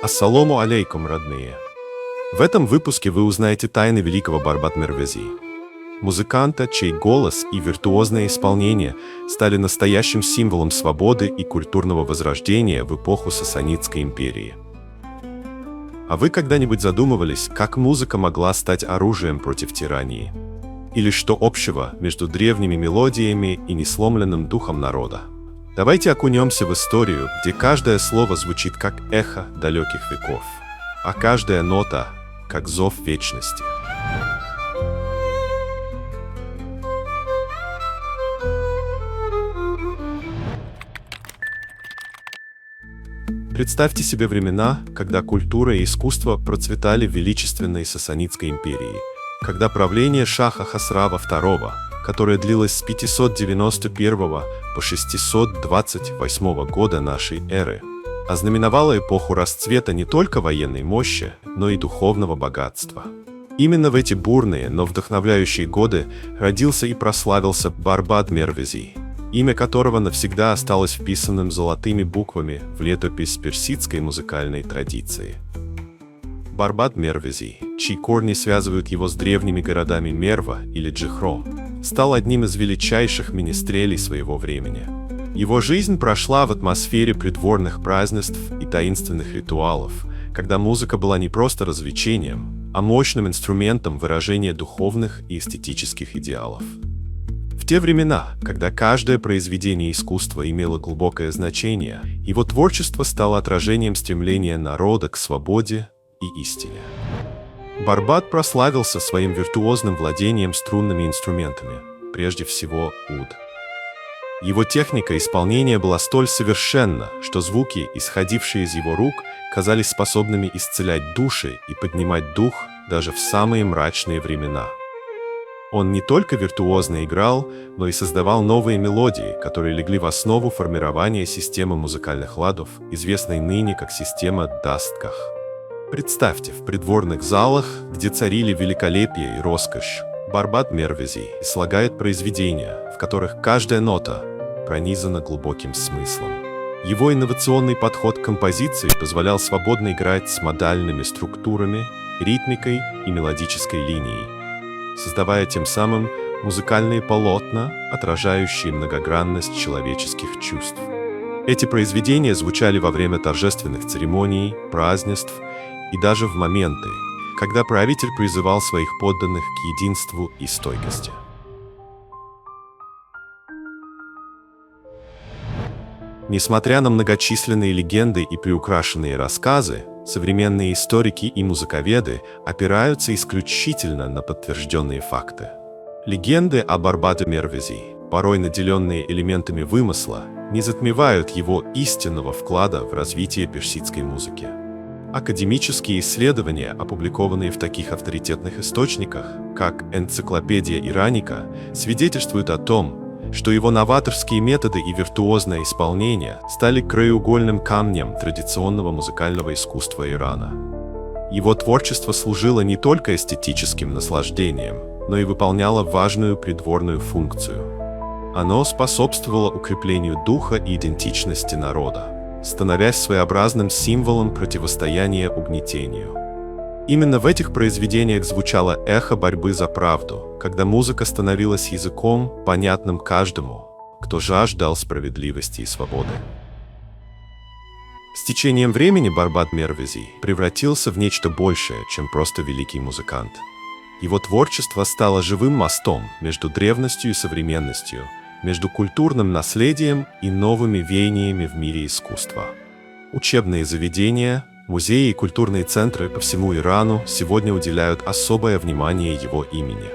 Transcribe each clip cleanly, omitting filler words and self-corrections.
Ассаламу алейкум, родные! В этом выпуске вы узнаете тайны великого Барбат Мервези, музыканта, чей голос и виртуозное исполнение стали настоящим символом свободы и культурного возрождения в эпоху Сасанидской империи. А вы когда-нибудь задумывались, как музыка могла стать оружием против тирании? Или что общего между древними мелодиями и несломленным духом народа? Давайте окунемся в историю, где каждое слово звучит как эхо далеких веков, а каждая нота — как зов вечности. Представьте себе времена, когда культура и искусство процветали в величественной Сасанидской империи, когда правление шаха Хосрава II, которое длилось с 591 по 628 года нашей эры, ознаменовало эпоху расцвета не только военной мощи, но и духовного богатства. Именно в эти бурные, но вдохновляющие годы родился и прославился Барбат Мервези, имя которого навсегда осталось вписанным золотыми буквами в летопись персидской музыкальной традиции. Барбат Мервези, чьи корни связывают его с древними городами Мерва или Джихро, стал одним из величайших министрелей своего времени. Его жизнь прошла в атмосфере придворных празднеств и таинственных ритуалов, когда музыка была не просто развлечением, а мощным инструментом выражения духовных и эстетических идеалов. В те времена, когда каждое произведение искусства имело глубокое значение, его творчество стало отражением стремления народа к свободе и истине. Барбат прославился своим виртуозным владением струнными инструментами, прежде всего уд. Его техника исполнения была столь совершенна, что звуки, исходившие из его рук, казались способными исцелять души и поднимать дух даже в самые мрачные времена. Он не только виртуозно играл, но и создавал новые мелодии, которые легли в основу формирования системы музыкальных ладов, известной ныне как система Дастках. Представьте, в придворных залах, где царили великолепие и роскошь, Барбат Мервези слагает произведения, в которых каждая нота пронизана глубоким смыслом. Его инновационный подход к композиции позволял свободно играть с модальными структурами, ритмикой и мелодической линией, создавая тем самым музыкальные полотна, отражающие многогранность человеческих чувств. Эти произведения звучали во время торжественных церемоний, празднеств и даже в моменты, когда правитель призывал своих подданных к единству и стойкости. Несмотря на многочисленные легенды и приукрашенные рассказы, современные историки и музыковеды опираются исключительно на подтвержденные факты. Легенды о Барбате Мервези, порой наделенные элементами вымысла, не затмевают его истинного вклада в развитие персидской музыки. Академические исследования, опубликованные в таких авторитетных источниках, как Энциклопедия Ираника, свидетельствуют о том, что его новаторские методы и виртуозное исполнение стали краеугольным камнем традиционного музыкального искусства Ирана. Его творчество служило не только эстетическим наслаждением, но и выполняло важную придворную функцию. Оно способствовало укреплению духа и идентичности народа, становясь своеобразным символом противостояния угнетению. Именно в этих произведениях звучало эхо борьбы за правду, когда музыка становилась языком, понятным каждому, кто жаждал справедливости и свободы. С течением времени Барбат Мервези превратился в нечто большее, чем просто великий музыкант. Его творчество стало живым мостом между древностью и современностью, между культурным наследием и новыми веяниями в мире искусства. Учебные заведения, музеи и культурные центры по всему Ирану сегодня уделяют особое внимание его имени.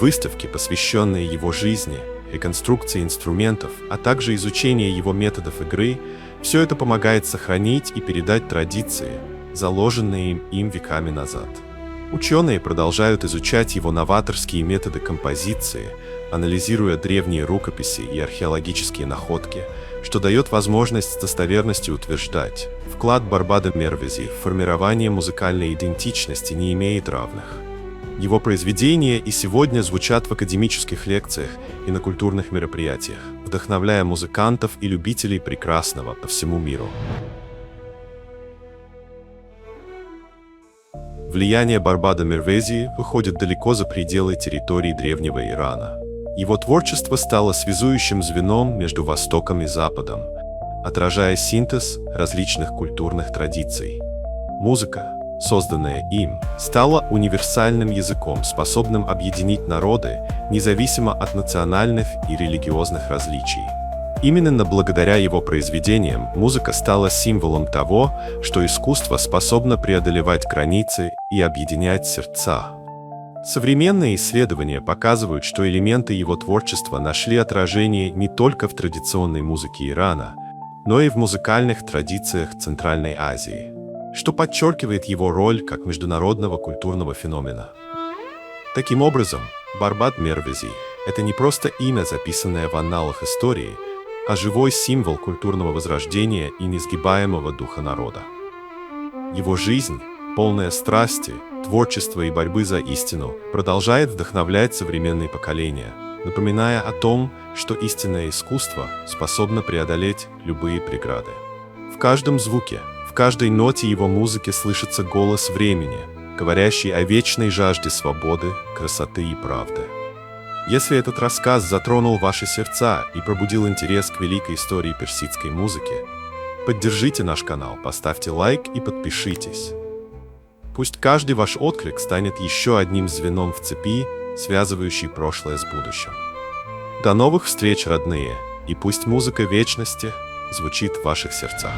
Выставки, посвященные его жизни, реконструкции инструментов, а также изучение его методов игры, все это помогает сохранить и передать традиции, заложенные им веками назад. Ученые продолжают изучать его новаторские методы композиции, анализируя древние рукописи и археологические находки, что дает возможность с достоверностью утверждать, вклад Барбата Мервези в формирование музыкальной идентичности не имеет равных. Его произведения и сегодня звучат в академических лекциях и на культурных мероприятиях, вдохновляя музыкантов и любителей прекрасного по всему миру. влияние Барбада Мервези выходит далеко за пределы территории древнего Ирана. Его творчество стало связующим звеном между Востоком и Западом, отражая синтез различных культурных традиций. Музыка, созданная им, стала универсальным языком, способным объединить народы, независимо от национальных и религиозных различий. Именно благодаря его произведениям музыка стала символом того, что искусство способно преодолевать границы и объединять сердца. Современные исследования показывают, что элементы его творчества нашли отражение не только в традиционной музыке Ирана, но и в музыкальных традициях Центральной Азии, что подчеркивает его роль как международного культурного феномена. Таким образом, Барбад Мервези – это не просто имя, записанное в анналах истории, а живой символ культурного возрождения и несгибаемого духа народа. Его жизнь, полная страсти, творчества и борьбы за истину, продолжает вдохновлять современные поколения, напоминая о том, что истинное искусство способно преодолеть любые преграды. В каждом звуке, в каждой ноте его музыки слышится голос времени, говорящий о вечной жажде свободы, красоты и правды. Если этот рассказ затронул ваши сердца и пробудил интерес к великой истории персидской музыки, поддержите наш канал, поставьте лайк и подпишитесь. Пусть каждый ваш отклик станет еще одним звеном в цепи, связывающей прошлое с будущим. До новых встреч, родные, и пусть музыка вечности звучит в ваших сердцах.